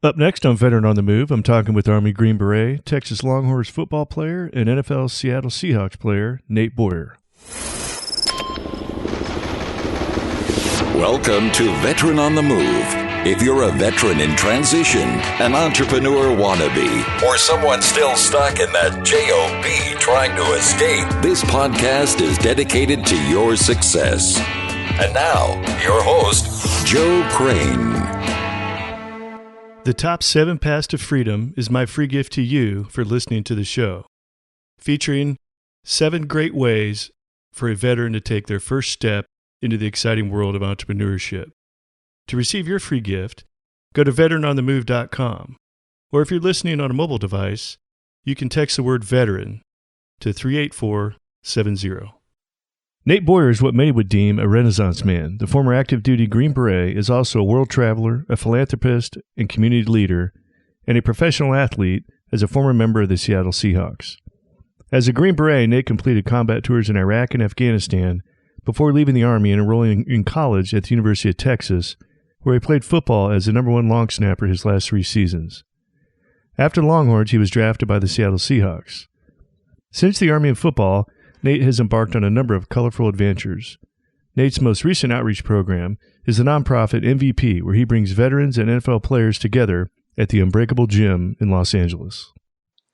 Up next on Veteran on the Move, I'm talking with Army Green Beret, Texas Longhorns football player, and NFL Seattle Seahawks player, Nate Boyer. Welcome to Veteran on the Move. If you're a veteran in transition, an entrepreneur wannabe, or someone still stuck in that JOB trying to escape, this podcast is dedicated to your success. And now, your host, Joe Crane. The top 7 paths to freedom is my free gift to you for listening to the show, featuring 7 great ways for a veteran to take their first step into the exciting world of entrepreneurship. To receive your free gift, go to veteranonthemove.com, or if you're listening on a mobile device, you can text the word veteran to 38470. Nate Boyer is what many would deem a Renaissance man. The former active duty Green Beret is also a world traveler, a philanthropist and community leader, and a professional athlete as a former member of the Seattle Seahawks. As a Green Beret, Nate completed combat tours in Iraq and Afghanistan before leaving the Army and enrolling in college at the University of Texas, where he played football as the number 1 long snapper his last 3 seasons. After the Longhorns, he was drafted by the Seattle Seahawks. Since the Army and football, Nate has embarked on a number of colorful adventures. Nate's most recent outreach program is the nonprofit MVP, where he brings veterans and NFL players together at the Unbreakable Gym in Los Angeles.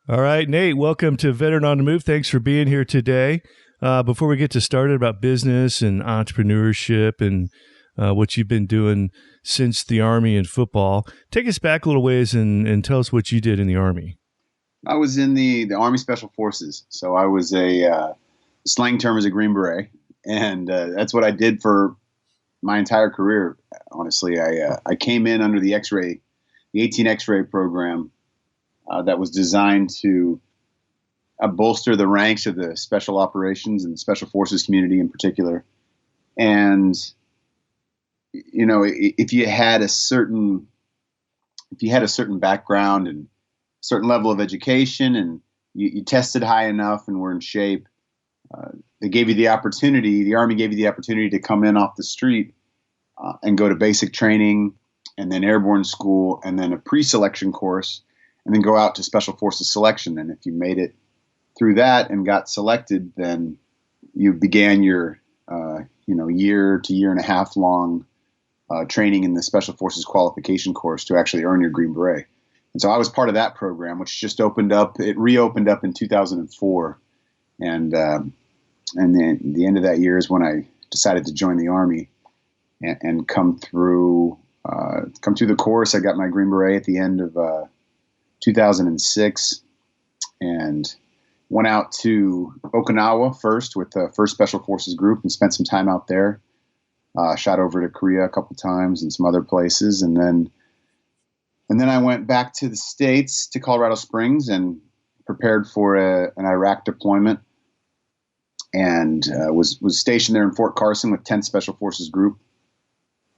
All right, Nate, welcome to Veteran on the Move. Thanks for being here today. Before we get to started about business and entrepreneurship and what you've been doing since the Army and football, take us back a little ways and tell us what you did in the Army. I was in the Army Special Forces, so I was slang term is a Green Beret, and that's what I did for my entire career. Honestly, I came in under the 18 X-ray program that was designed to bolster the ranks of the special operations and special forces community in particular. And you know, if you had a certain background and certain level of education, and you tested high enough and were in shape, they gave you the opportunity. The Army gave you the opportunity to come in off the street and go to basic training, and then airborne school, and then a pre-selection course, and then go out to Special Forces selection. And if you made it through that and got selected, then you began your year to year and a half long training in the Special Forces qualification course to actually earn your Green Beret. And so I was part of that program, which just opened up. It reopened up in 2004. And then the end of that year is when I decided to join the Army and come through the course. I got my Green Beret at the end of 2006 and went out to Okinawa first with the 1st Special Forces Group and spent some time out there. Shot over to Korea a couple times and some other places. And then I went back to the States, to Colorado Springs, and prepared for an Iraq deployment, and was stationed there in Fort Carson with 10th Special Forces Group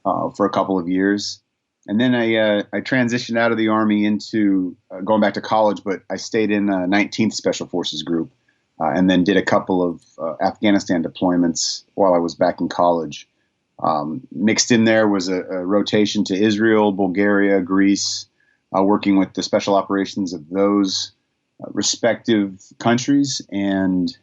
for a couple of years. And then I transitioned out of the Army into going back to college, but I stayed in 19th Special Forces Group and then did a couple of Afghanistan deployments while I was back in college. Mixed in there was a rotation to Israel, Bulgaria, Greece, working with the special operations of those respective countries. And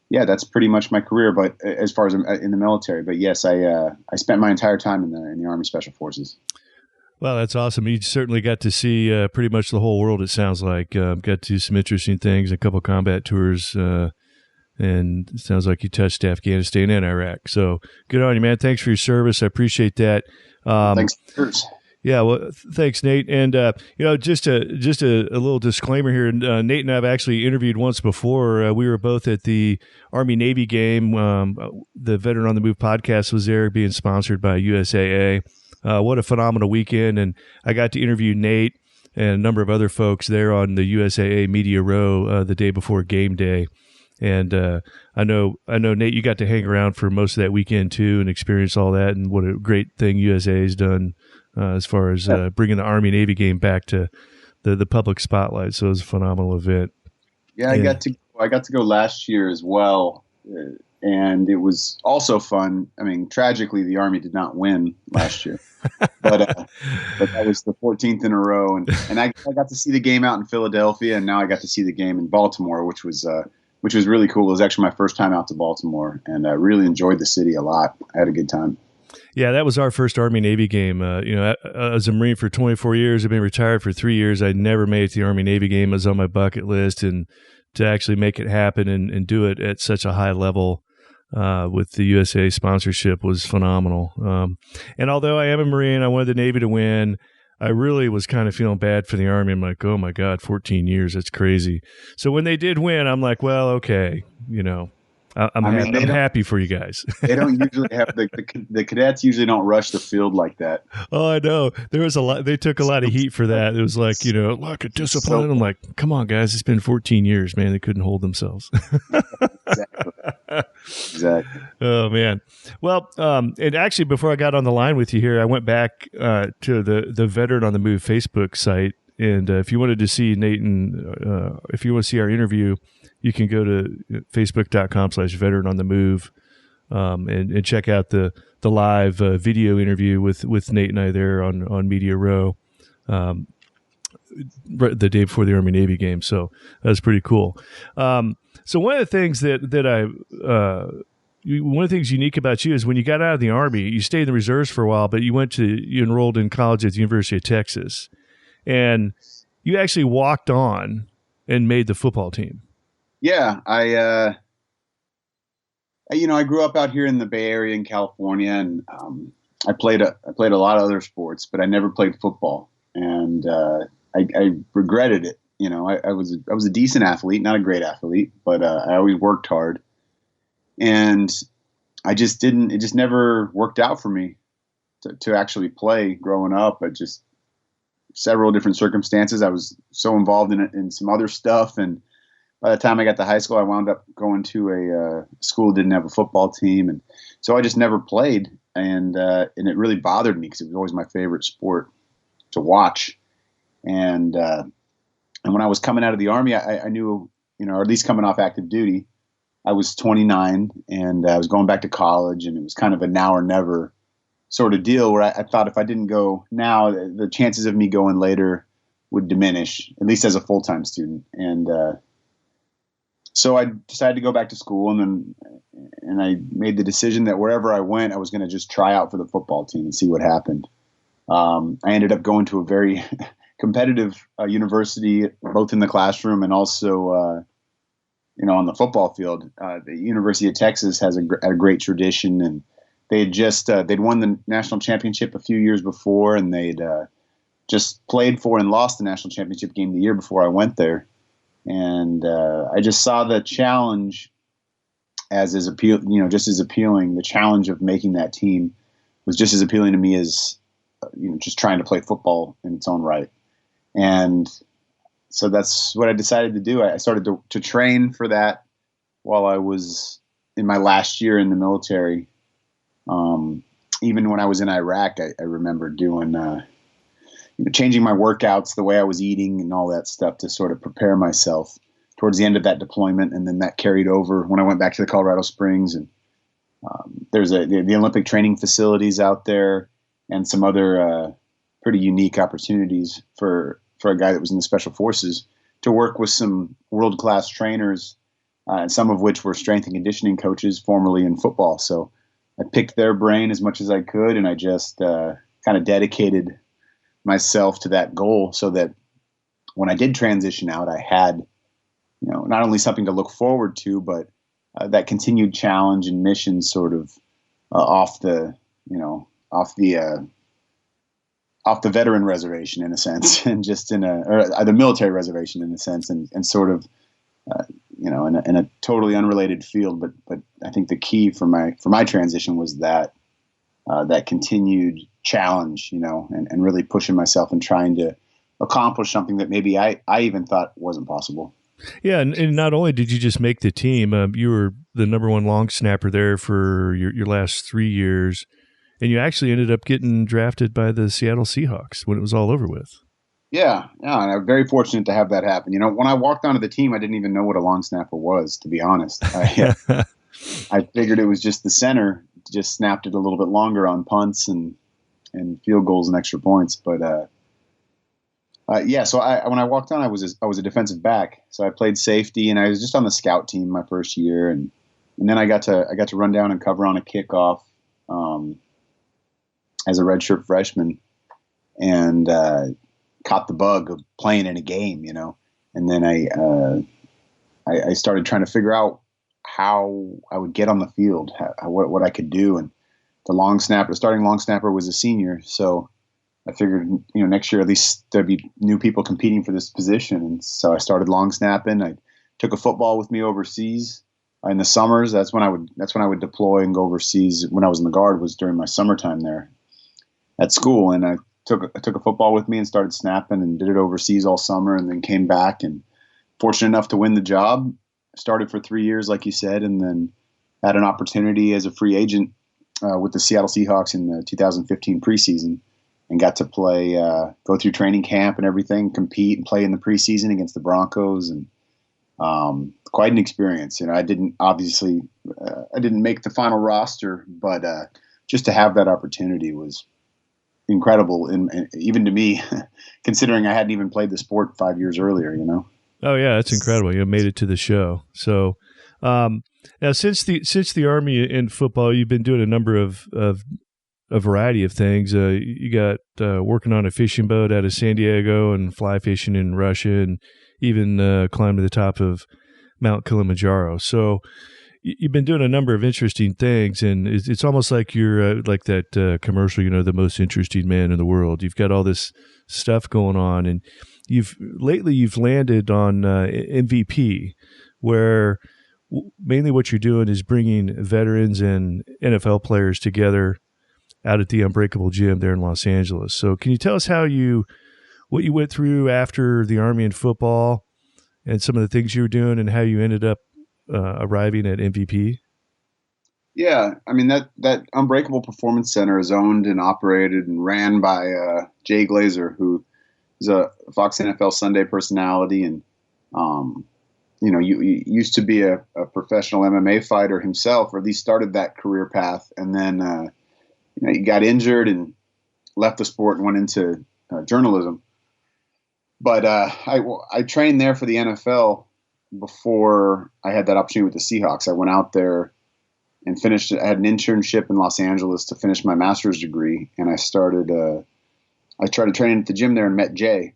yeah, that's pretty much my career, but as far as in the military. But yes, I spent my entire time in the Army Special Forces. Well, that's awesome. You certainly got to see pretty much the whole world, it sounds like. Got to do some interesting things, a couple of combat tours, and it sounds like you touched Afghanistan and Iraq. So good on you, man. Thanks for your service. I appreciate that. Thanks. Yeah, well, thanks, Nate. And just a little disclaimer here. Nate and I have actually interviewed once before. We were both at the ArmyNavy Game. The Veteran on the Move podcast was there, being sponsored by USAA. What a phenomenal weekend! And I got to interview Nate and a number of other folks there on the USAA Media Row the day before game day. And I know, Nate, you got to hang around for most of that weekend too and experience all that. And what a great thing USAA has done as far as bringing the Army-Navy game back to the public spotlight. So it was a phenomenal event. Yeah, I got to go last year as well, and it was also fun. I mean, tragically, the Army did not win last year. but that was the 14th in a row, and I got to see the game out in Philadelphia, and now I got to see the game in Baltimore, which was really cool. It was actually my first time out to Baltimore, and I really enjoyed the city a lot. I had a good time. Yeah, that was our first Army-Navy game. As a Marine for 24 years, I've been retired for 3 years. I never made it to the Army-Navy game. It was on my bucket list, and to actually make it happen and do it at such a high level with the USA sponsorship was phenomenal. And although I am a Marine, I wanted the Navy to win. I really was kind of feeling bad for the Army. I'm like, oh my God, 14 years, that's crazy. So when they did win, I'm like, well, okay, I'm happy for you guys. They don't usually have the cadets usually don't rush the field like that. Oh, I know. There was a lot. They took a lot of heat for that. It was like, lack of discipline. I'm like, come on, guys. It's been 14 years, man. They couldn't hold themselves. Exactly. Oh, man. Well, and actually, before I got on the line with you here, I went back to the Veteran on the Move Facebook site. And if you wanted to see Nate and if you want to see our interview, you can go to facebook.com/veteran on the move and check out the live video interview with Nate and I there on Media Row the day before the Army-Navy game. So that was pretty cool. So one of the things one of the things unique about you is when you got out of the Army, you stayed in the reserves for a while, but you enrolled in college at the University of Texas, and you actually walked on and made the football team. Yeah, I grew up out here in the Bay Area in California, and I played a lot of other sports, but I never played football, and I regretted it. I was a decent athlete, not a great athlete, but I always worked hard, and it just never worked out for me to actually play growing up. Several different circumstances. I was so involved in some other stuff, and by the time I got to high school, I wound up going to a school that didn't have a football team, and so I just never played, and it really bothered me because it was always my favorite sport to watch, and when I was coming out of the Army, I knew, or at least coming off active duty, I was 29, and I was going back to college, and it was kind of a now or never sort of deal where I thought if I didn't go now, the chances of me going later would diminish, at least as a full-time student, and so I decided to go back to school, and I made the decision that wherever I went, I was going to just try out for the football team and see what happened. I ended up going to a very competitive university, both in the classroom and also, on the football field. The University of Texas has a great tradition, and they had they'd won the national championship a few years before, and they'd just played for and lost the national championship game the year before I went there. And I just saw the challenge just as appealing. The challenge of making that team was just as appealing to me as just trying to play football in its own right. And so that's what I decided to do. I started to train for that while I was in my last year in the military. Even when I was in Iraq, I remember doing changing my workouts, the way I was eating and all that stuff to sort of prepare myself towards the end of that deployment. And then that carried over when I went back to the Colorado Springs, and there's the Olympic training facilities out there and some other pretty unique opportunities for a guy that was in the Special Forces to work with some world-class trainers, and some of which were strength and conditioning coaches formerly in football. So I picked their brain as much as I could, and I just kind of dedicated myself to that goal so that when I did transition out, I had, not only something to look forward to, but that continued challenge and mission sort of off the veteran reservation in a sense, and just the military reservation in a sense, and sort of, in a totally unrelated field. But I think the key for my transition was that continued challenge, and really pushing myself and trying to accomplish something that maybe I even thought wasn't possible. Yeah, and not only did you just make the team, you were the number one long snapper there for your last 3 years, and you actually ended up getting drafted by the Seattle Seahawks when it was all over with. Yeah, and I'm very fortunate to have that happen. When I walked onto the team, I didn't even know what a long snapper was, to be honest. I figured it was just the center, just snapped it a little bit longer on punts and and field goals and extra points. But so when I walked on, I was a defensive back. So I played safety, and I was just on the scout team my first year, and then I got to run down and cover on a kickoff as a redshirt freshman, and caught the bug of playing in a game, And then I started trying to figure out how I would get on the field, what I could do. And the starting long snapper was a senior. So I figured, next year at least there'd be new people competing for this position. And so I started long snapping. I took a football with me overseas in the summers. That's when I would deploy and go overseas. When I was in the Guard was during my summertime there at school. And I took a football with me and started snapping and did it overseas all summer, and then came back and fortunate enough to win the job. Started for 3 years, like you said, and then had an opportunity as a free agent with the Seattle Seahawks in the 2015 preseason, and got to play, go through training camp and everything, compete and play in the preseason against the Broncos, and quite an experience. I didn't make the final roster, but just to have that opportunity was incredible, and even to me, considering I hadn't even played the sport 5 years earlier. Oh yeah, that's incredible. You made it to the show. So now, since the Army and football, you've been doing a number of a variety of things. You got working on a fishing boat out of San Diego and fly fishing in Russia, and even climbed to the top of Mount Kilimanjaro. So you've been doing a number of interesting things, and it's almost like you're like that commercial, the most interesting man in the world. You've got all this stuff going on, and you've landed on MVP, where mainly what you're doing is bringing veterans and NFL players together out at the Unbreakable Gym there in Los Angeles. So can you tell us what you went through after the Army and football, and some of the things you were doing, and how you ended up arriving at MVP? Yeah, I mean, that Unbreakable Performance Center is owned and operated and ran by Jay Glazer, who is a Fox NFL Sunday personality, and you used to be a professional MMA fighter himself, or at least started that career path, and then he got injured and left the sport and went into journalism. But I trained there for the NFL before I had that opportunity with the Seahawks. I went out there and finished. I had an internship in Los Angeles to finish my master's degree, and I started training at the gym there and met Jay.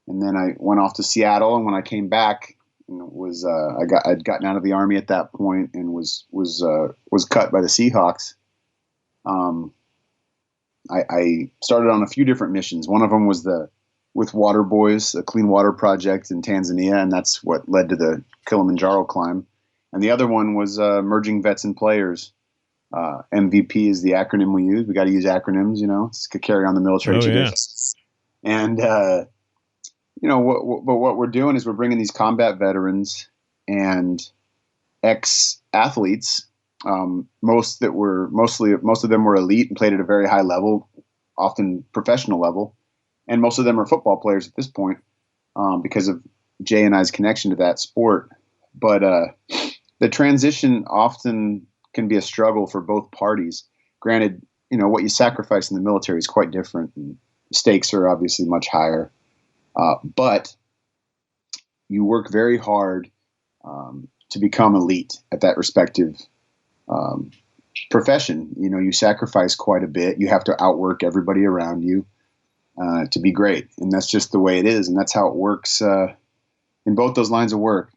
And then I went off to Seattle, and when I came back, I'd gotten out of the Army at that point and was cut by the Seahawks. I started on a few different missions. One of them was with Water Boys, a clean water project in Tanzania, and that's what led to the Kilimanjaro climb. And the other one was merging vets and players. MVP is the acronym we use. We got to use acronyms, it's to carry on the military traditions. Yeah. And what we're doing is we're bringing these combat veterans and ex-athletes. Most of them were elite and played at a very high level, often professional level. And most of them are football players at this point because of Jay and I's connection to that sport. But the transition often can be a struggle for both parties. Granted, what you sacrifice in the military is quite different, and stakes are obviously much higher. But you work very hard to become elite at that respective profession. You sacrifice quite a bit. You have to outwork everybody around you to be great. And that's just the way it is. And that's how it works in both those lines of work.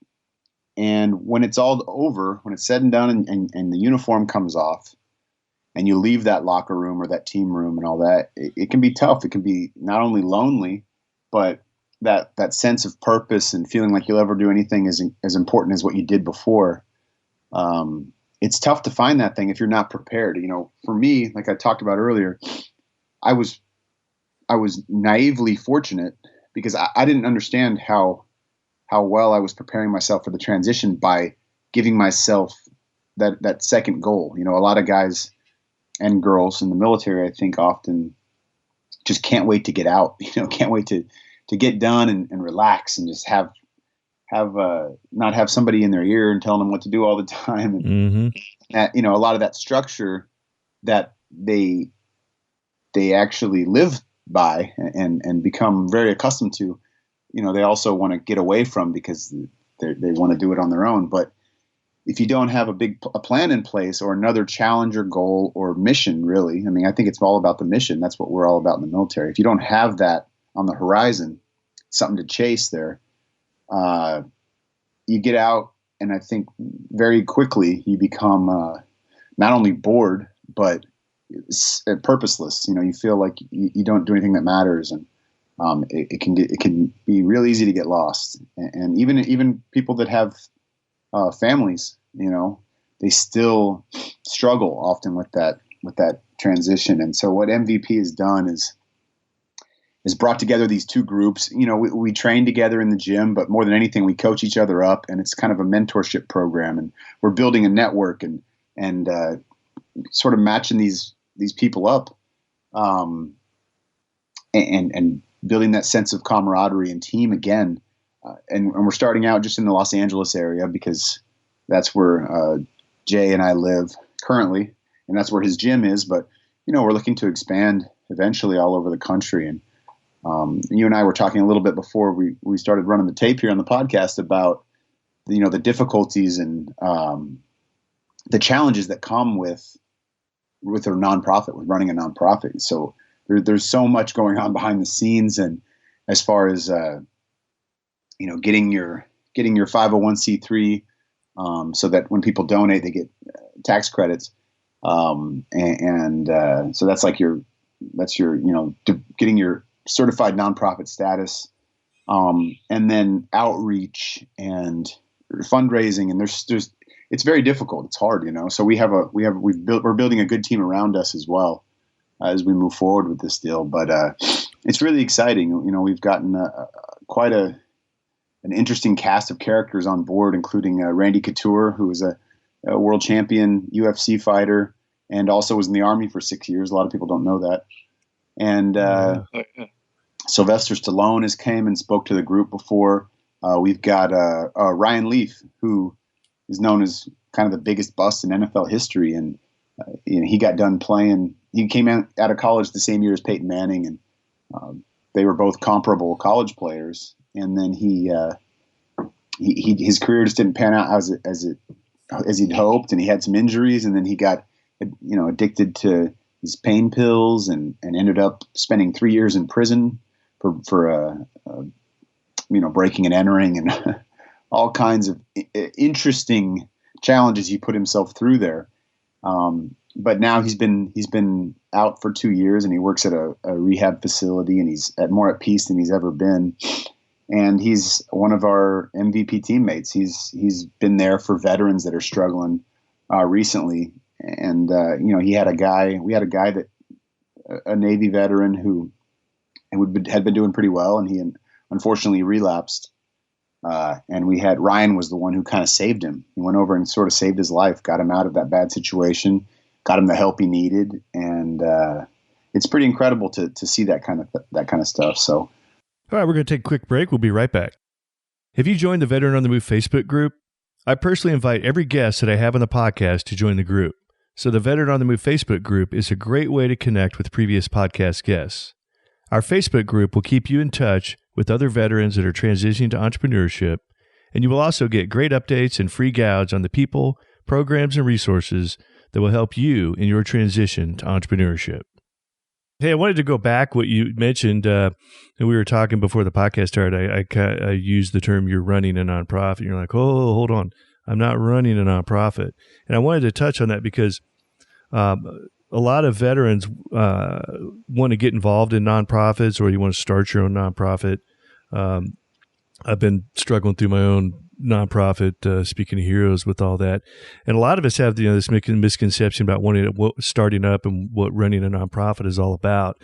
And when it's all over, when it's said and done and the uniform comes off and you leave that locker room or that team room and all that, it can be tough. It can be not only lonely, but that sense of purpose and feeling like you'll ever do anything as important as what you did before. It's tough to find that thing if you're not prepared. For me, like I talked about earlier, I was naively fortunate because I didn't understand how well I was preparing myself for the transition by giving myself that second goal. A lot of guys and girls in the military, I think, often just can't wait to get out. Can't wait to get done and relax and just have not have somebody in their ear and telling them what to do all the time. And that, a lot of that structure that they they actually live by and become very accustomed to, they also want to get away from because they want to do it on their own. But if you don't have a plan in place or another challenge or goal or mission, really, I mean, I think it's all about the mission. That's what we're all about in the military. If you don't have that on the horizon, something to chase there, you get out, and I think very quickly you become not only bored, but purposeless. You feel like you don't do anything that matters, and it can be real easy to get lost. And even people that have families, they still struggle often with that transition. And so what MVP has done is brought together these two groups. We train together in the gym, but more than anything, we coach each other up, and it's kind of a mentorship program. And we're building a network and sort of matching these people up, and building that sense of camaraderie and team again. And we're starting out just in the Los Angeles area because that's where Jay and I live currently, and that's where his gym is. But we're looking to expand eventually all over the country. And you and I were talking a little bit before we started running the tape here on the podcast about the difficulties and the challenges that come with a nonprofit, with running a nonprofit. So there's so much going on behind the scenes, and as far as getting your 501c3 so that when people donate they get tax credits, so that's like getting your certified nonprofit status, and then outreach and fundraising, and there's it's very difficult. It's hard, So we're building a good team around us as well as we move forward with this deal. But it's really exciting. We've gotten quite an interesting cast of characters on board, including Randy Couture, who is a world champion UFC fighter and also was in the Army for 6 years. A lot of people don't know that. And Sylvester Stallone has came and spoke to the group before. We've got Ryan Leaf, who is known as kind of the biggest bust in NFL history. And he got done playing. He came out of college the same year as Peyton Manning, and they were both comparable college players. And then his career just didn't pan out as he'd hoped, and he had some injuries, and then he got addicted to his pain pills and ended up spending 3 years in prison for breaking and entering and all kinds of interesting challenges he put himself through there. But now he's been out for 2 years, and he works at a rehab facility, and he's more at peace than he's ever been. And he's one of our MVP teammates. He's been there for veterans that are struggling recently. And we had a guy that a Navy veteran who had been doing pretty well, and he unfortunately relapsed. And Ryan was the one who kind of saved him. He went over and sort of saved his life, got him out of that bad situation, got him the help he needed, and it's pretty incredible to see that kind of stuff. So, all right, we're going to take a quick break. We'll be right back. Have you joined the Veteran on the Move Facebook group? I personally invite every guest that I have on the podcast to join the group. So the Veteran on the Move Facebook group is a great way to connect with previous podcast guests. Our Facebook group will keep you in touch with other veterans that are transitioning to entrepreneurship, and you will also get great updates and free guides on the people, programs, and resources that will help you in your transition to entrepreneurship. Hey, I wanted to go back what you mentioned, and we were talking before the podcast started. I used the term "you're running a nonprofit." You're like, "Oh, hold on, I'm not running a nonprofit," and I wanted to touch on that because a lot of veterans want to get involved in nonprofits, or you want to start your own nonprofit. I've been struggling through my own nonprofit, speaking of heroes, with all that, and a lot of us have this misconception about starting up and what running a nonprofit is all about.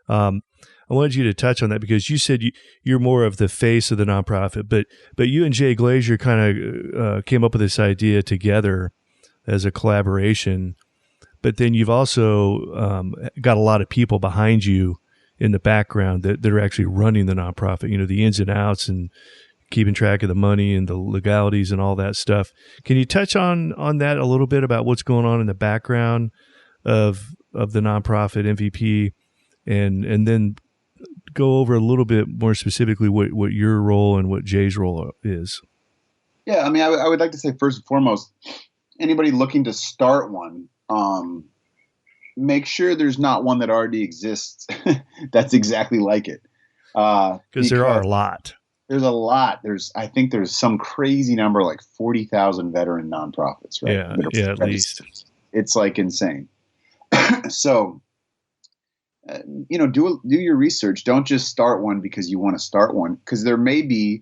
I wanted you to touch on that because you said you're more of the face of the nonprofit, but you and Jay Glazier kind of came up with this idea together as a collaboration. But then you've also got a lot of people behind you in the background that are actually running the nonprofit, the ins and outs and keeping track of the money and the legalities and all that stuff. Can you touch on that a little bit about what's going on in the background of the nonprofit MVP and then go over a little bit more specifically what your role and what Jay's role is. Yeah, I mean, I would like to say first and foremost, anybody looking to start one, make sure there's not one that already exists that's exactly like it. Because there are a lot. There's a lot. I think there's some crazy number, like 40,000 veteran nonprofits, right? Yeah, at least. It's like insane. So, do your research. Don't just start one because you want to start one, because you may be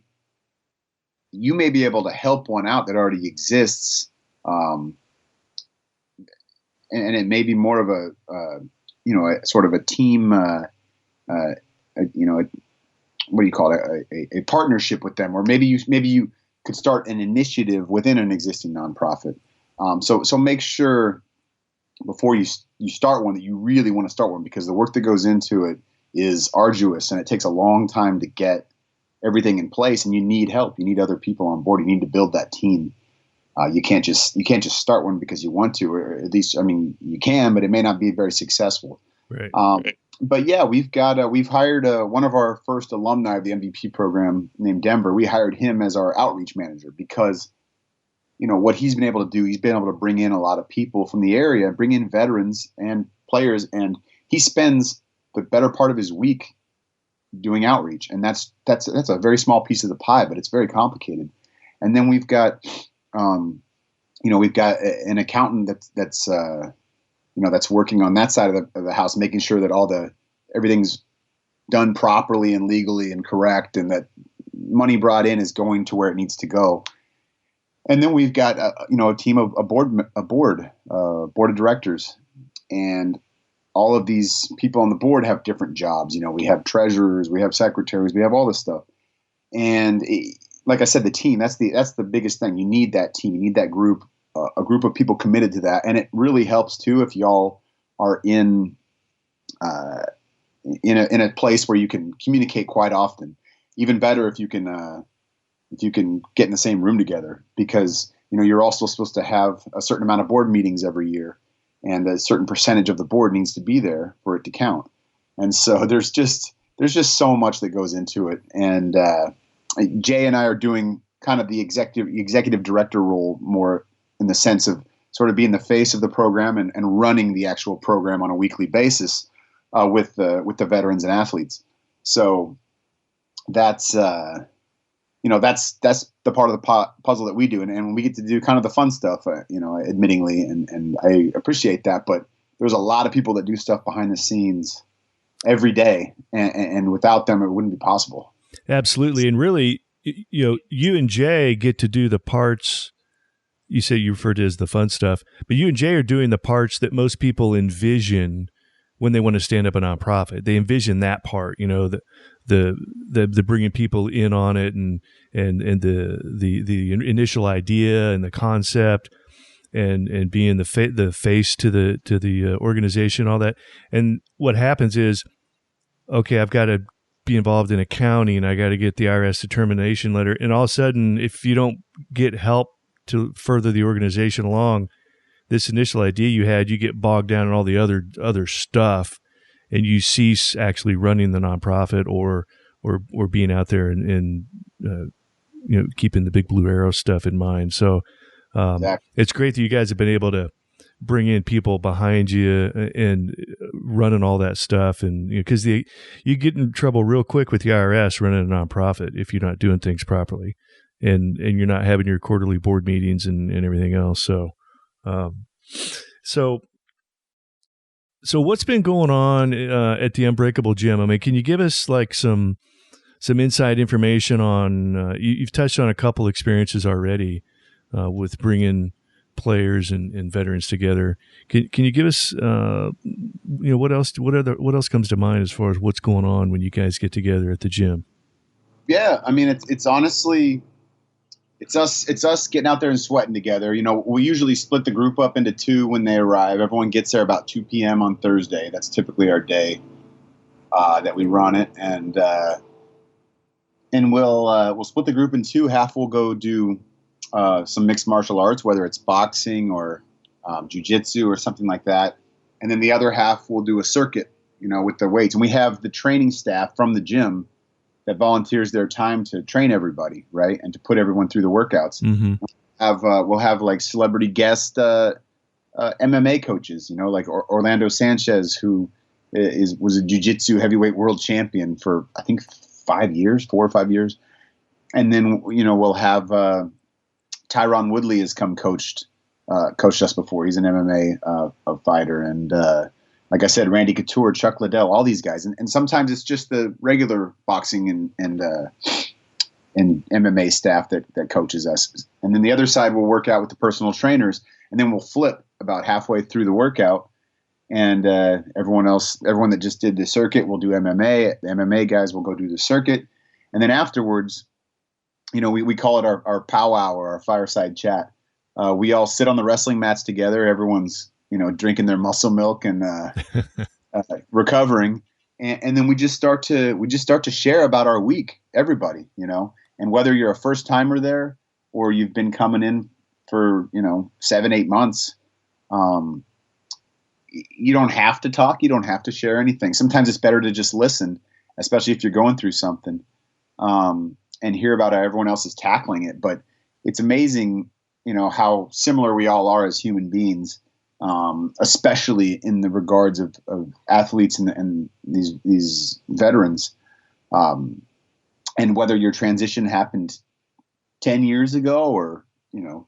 able to help one out that already exists. And it may be more of a sort of a team, what do you call it? A partnership with them, or maybe you could start an initiative within an existing nonprofit. So make sure before you start one that you really want to start one, because the work that goes into it is arduous and it takes a long time to get everything in place, and you need help. You need other people on board. You need to build that team. You can't just start one because you want to, or at least, I mean, you can, but it may not be very successful. Right. But yeah, we've hired one of our first alumni of the MVP program named Denver. We hired him as our outreach manager because, what he's been able to do, he's been able to bring in a lot of people from the area, bring in veterans and players, and he spends the better part of his week doing outreach. And that's a very small piece of the pie, but it's very complicated. And then we've got an accountant that's working on that side of the house, making sure that everything's done properly and legally and correct, and that money brought in is going to where it needs to go. And then we've got a team of a board of directors, and all of these people on the board have different jobs. We have treasurers, we have secretaries, we have all this stuff. And like I said, the team, that's the biggest thing. You need that team. You need that group, a group of people committed to that. And it really helps too if y'all are in a place where you can communicate quite often. Even better if you can get in the same room together, because you're also supposed to have a certain amount of board meetings every year, and a certain percentage of the board needs to be there for it to count. And so there's just so much that goes into it. And Jay and I are doing kind of the executive director role, more in the sense of sort of being the face of the program and running the actual program on a weekly basis with the veterans and athletes. So that's the part of the puzzle that we do, and we get to do kind of the fun stuff, admittingly, and I appreciate that. But there's a lot of people that do stuff behind the scenes every day, and without them, it wouldn't be possible. Absolutely, and really, you and Jay get to do the parts. You say you refer to as the fun stuff, but you and Jay are doing the parts that most people envision when they want to stand up a nonprofit. They envision that part, the bringing people in on it, and the initial idea and the concept, and being the face to the organization, all that. And what happens is, okay, I've got to be involved in accounting, and I got to get the IRS determination letter, and all of a sudden, if you don't get help to further the organization along, this initial idea you had, you get bogged down in all the other stuff, and you cease actually running the nonprofit or being out there and keeping the big blue arrow stuff in mind. So exactly. It's great that you guys have been able to bring in people behind you and running all that stuff, and because you get in trouble real quick with the IRS running a nonprofit if you're not doing things properly, and you're not having your quarterly board meetings and everything else. So what's been going on at the Unbreakable Gym? I mean, can you give us like some inside information on? You've touched on a couple experiences already with bringing players and veterans together. Can you give us what else comes to mind as far as what's going on when you guys get together at the gym? Yeah, I mean, it's honestly. It's us getting out there and sweating together. We usually split the group up into two when they arrive. Everyone gets there about 2 p.m. on Thursday. That's typically our day that we run it, and we'll split the group in two. Half will go do some mixed martial arts, whether it's boxing or jiu-jitsu or something like that, and then the other half will do a circuit with the weights. And we have the training staff from the gym that volunteers their time to train everybody, right, and to put everyone through the workouts. Mm-hmm. We'll have like celebrity guest MMA coaches, like Orlando Sanchez, who was a jiu-jitsu heavyweight world champion for I think 4 or 5 years. And then, we'll have Tyron Woodley has coached us before. He's an MMA fighter. And like I said, Randy Couture, Chuck Liddell, all these guys. And sometimes it's just the regular boxing and MMA staff that coaches us. And then the other side will work out with the personal trainers. And then we'll flip about halfway through the workout. And everyone that just did the circuit will do MMA. The MMA guys will go do the circuit. And then afterwards, we call it our powwow or our fireside chat. We all sit on the wrestling mats together. Everyone's, drinking their muscle milk and recovering. And then we just start to share about our week, everybody, and whether you're a first timer there or you've been coming in for, 7-8 months, you don't have to talk. You don't have to share anything. Sometimes it's better to just listen, especially if you're going through something, and hear about how everyone else is tackling it. But it's amazing, how similar we all are as human beings, especially in the regards of athletes and these veterans. And whether your transition happened 10 years ago or,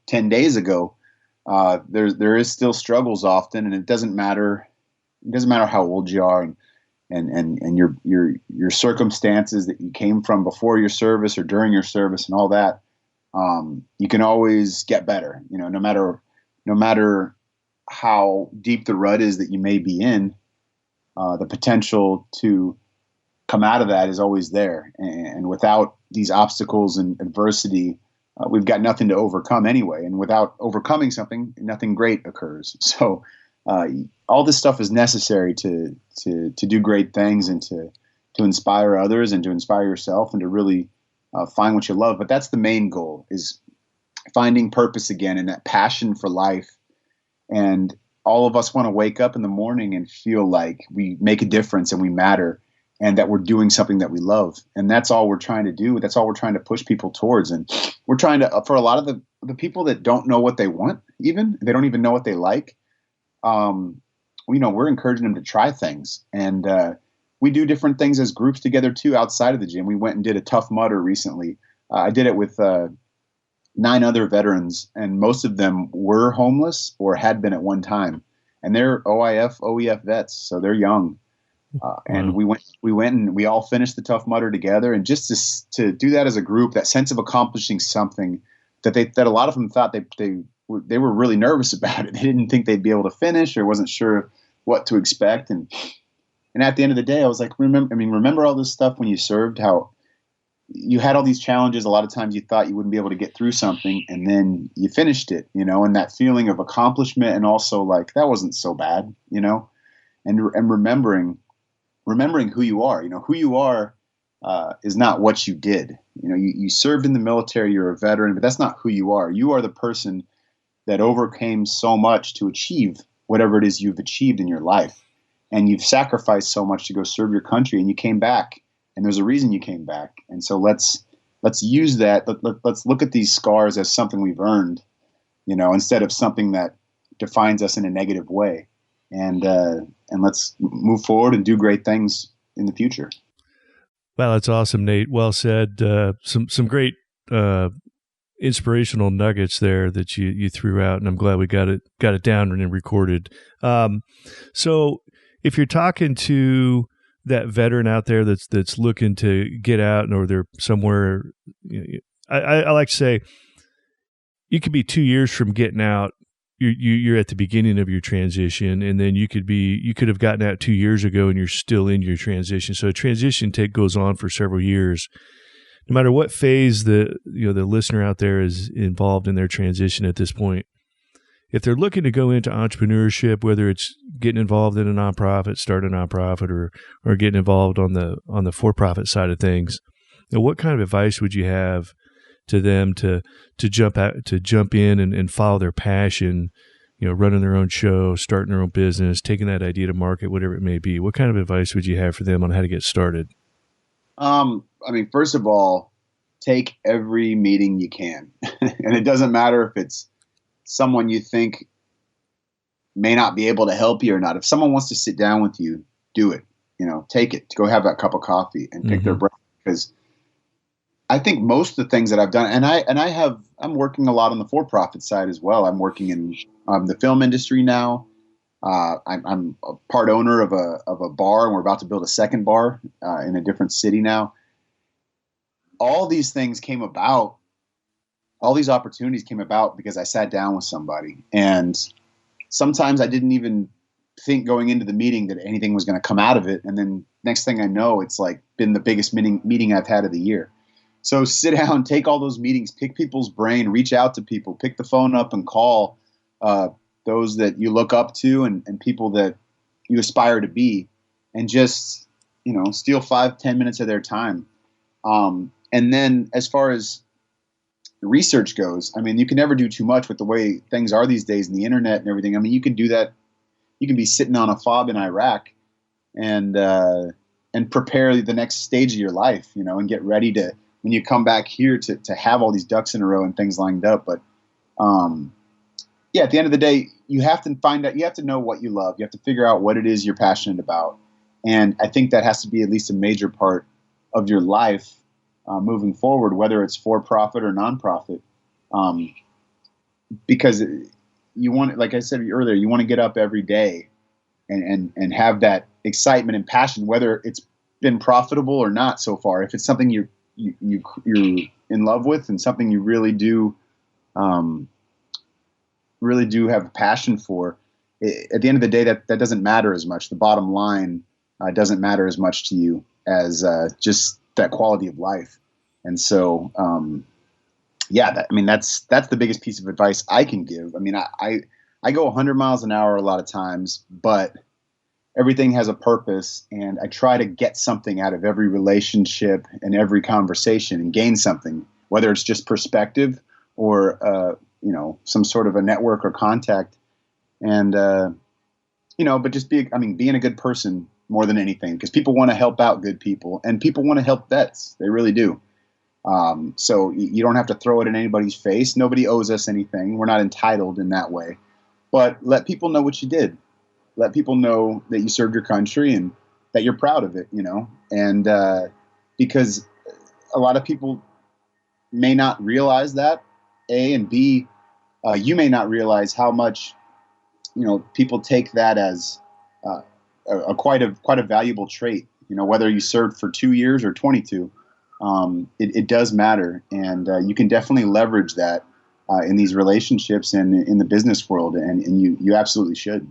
10 days ago, there is still struggles often, and it doesn't matter how old you are and your circumstances that you came from before your service or during your service and all that. You can always get better, no matter how deep the rut is that you may be in, the potential to come out of that is always there. And without these obstacles and adversity, we've got nothing to overcome anyway. And without overcoming something, nothing great occurs. So all this stuff is necessary to do great things and to inspire others and to inspire yourself and to really find what you love. But that's the main goal, is finding purpose again and that passion for life. And all of us want to wake up in the morning and feel like we make a difference and we matter and that we're doing something that we love. And that's all we're trying to do. That's all we're trying to push people towards. And we're trying to, for a lot of the people that don't know what they want, even, they don't even know what they like, we're encouraging them to try things. And we do different things as groups together too, outside of the gym. We went and did a Tough Mudder recently. I did it with 9 other veterans, and most of them were homeless or had been at one time. And they're OEF vets, so they're young. And we went and we all finished the Tough Mudder together. And just to do that as a group, that sense of accomplishing something that a lot of them thought they were really nervous about it. They didn't think they'd be able to finish or wasn't sure what to expect. And at the end of the day, I was like, remember all this stuff when you served, how you had all these challenges. A lot of times you thought you wouldn't be able to get through something, and then you finished it, and that feeling of accomplishment, and also like, that wasn't so bad, and remembering who you are. Who you are is not what you did. You served in the military, you're a veteran, but that's not who you are. You are the person that overcame so much to achieve whatever it is you've achieved in your life. And you've sacrificed so much to go serve your country, and you came back, and there's a reason you came back. And so let's use that. Let's look at these scars as something we've earned, instead of something that defines us in a negative way. And let's move forward and do great things in the future. Wow, that's awesome, Nate. Well said. Some great inspirational nuggets there that you threw out, and I'm glad we got it down and recorded. So if you're talking to that veteran out there that's looking to get out, or they're somewhere, I like to say, you could be 2 years from getting out. You're at the beginning of your transition, and then you could have gotten out 2 years ago and you're still in your transition. So a transition goes on for several years. No matter what phase the listener out there is involved in their transition at this point, if they're looking to go into entrepreneurship, whether it's getting involved in a nonprofit, start a nonprofit, or getting involved on the for-profit side of things, what kind of advice would you have to them to jump in and follow their passion, running their own show, starting their own business, taking that idea to market, whatever it may be? What kind of advice would you have for them on how to get started? First of all, take every meeting you can. And it doesn't matter if it's someone you think may not be able to help you or not. If someone wants to sit down with you, do it. Take it. Go have that cup of coffee and pick their brain. Because I think most of the things that I've done, I'm working a lot on the for-profit side as well. I'm working in the film industry now. I'm a part owner of a bar, and we're about to build a second bar in a different city now. All these things came about. All these opportunities came about because I sat down with somebody, and sometimes I didn't even think going into the meeting that anything was going to come out of it. And then next thing I know, it's like been the biggest meeting I've had of the year. So sit down, take all those meetings, pick people's brain, reach out to people, pick the phone up and call those that you look up to and people that you aspire to be, and just, steal 5-10 minutes of their time. And then as far as research goes, you can never do too much with the way things are these days and the internet and everything. You can do that. You can be sitting on a fob in Iraq and prepare the next stage of your life, and get ready to, when you come back here, to have all these ducks in a row and things lined up. But at the end of the day, you have to find out, you have to know what you love. You have to figure out what it is you're passionate about. And I think that has to be at least a major part of your life moving forward, whether it's for-profit or non-profit. Because you want, like I said earlier, you want to get up every day and have that excitement and passion, whether it's been profitable or not so far. If it's something you're in love with and something you really do have a passion for, at the end of the day, that doesn't matter as much. The bottom line doesn't matter as much to you as just that quality of life. And so, that's the biggest piece of advice I can give. I go 100 miles an hour a lot of times, but everything has a purpose, and I try to get something out of every relationship and every conversation and gain something, whether it's just perspective or, some sort of a network or contact. And, but just being a good person more than anything, because people want to help out good people, and people want to help vets. They really do. So you don't have to throw it in anybody's face. Nobody owes us anything. We're not entitled in that way. But let people know what you did. Let people know that you served your country and that you're proud of it, and because a lot of people may not realize that, A, and B, you may not realize how much, people take that as quite a valuable trait, whether you served for 2 years or 22. It does matter, and you can definitely leverage that in these relationships and in the business world, and you absolutely should.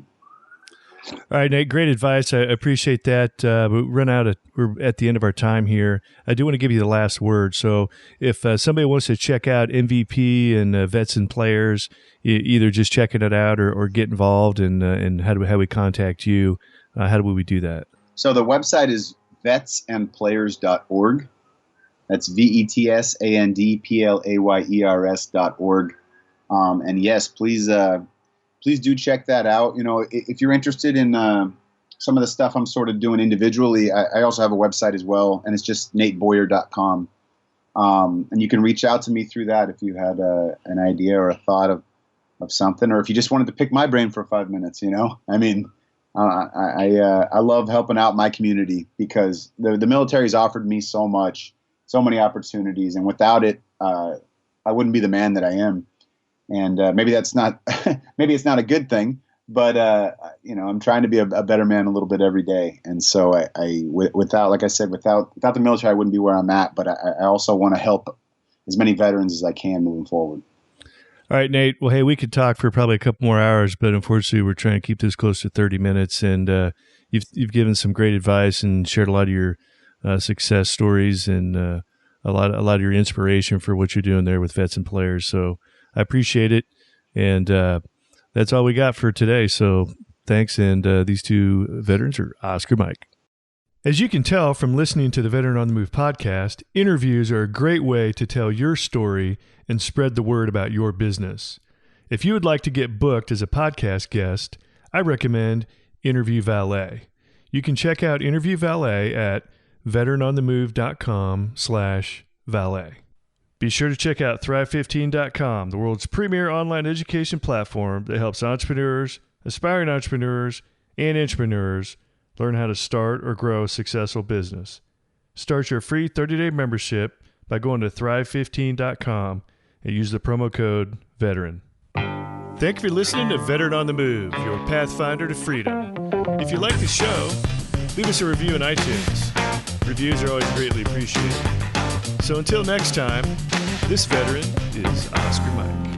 All right, Nate, great advice. I appreciate that. We're at the end of our time here. I do want to give you the last word. So if somebody wants to check out MVP and Vets and Players, either just checking it out or get involved, and how do we contact you? How do we do that? So the website is vetsandplayers.org. That's VETSANDPLAYERS.org. And yes, please do check that out. If you're interested in some of the stuff I'm sort of doing individually, I also have a website as well, and it's just nateboyer.com. And you can reach out to me through that if you had an idea or a thought of something, or if you just wanted to pick my brain for 5 minutes. I love helping out my community, because the military's offered me so much, so many opportunities, and without it, I wouldn't be the man that I am. And maybe that's not, maybe it's not a good thing, but I'm trying to be a better man a little bit every day. And so without the military, I wouldn't be where I'm at. But I also want to help as many veterans as I can moving forward. All right, Nate. Well, hey, we could talk for probably a couple more hours, but unfortunately, we're trying to keep this close to 30 minutes. And you've given some great advice and shared a lot of your success stories and a lot of your inspiration for what you're doing there with Vets and Players. So I appreciate it. And that's all we got for today. So thanks. And these two veterans are Oscar Mike. As you can tell from listening to the Veteran on the Move podcast, interviews are a great way to tell your story and spread the word about your business. If you would like to get booked as a podcast guest, I recommend Interview Valet. You can check out Interview Valet at veteranonthemove.com/valet. Be sure to check out Thrive15.com, the world's premier online education platform that helps entrepreneurs, aspiring entrepreneurs, and intrapreneurs learn how to start or grow a successful business. Start your free 30-day membership by going to Thrive15.com and use the promo code VETERAN. Thank you for listening to Veteran on the Move, your pathfinder to freedom. If you like the show, leave us a review in iTunes. Reviews are always greatly appreciated. So until next time, this veteran is Oscar Mike.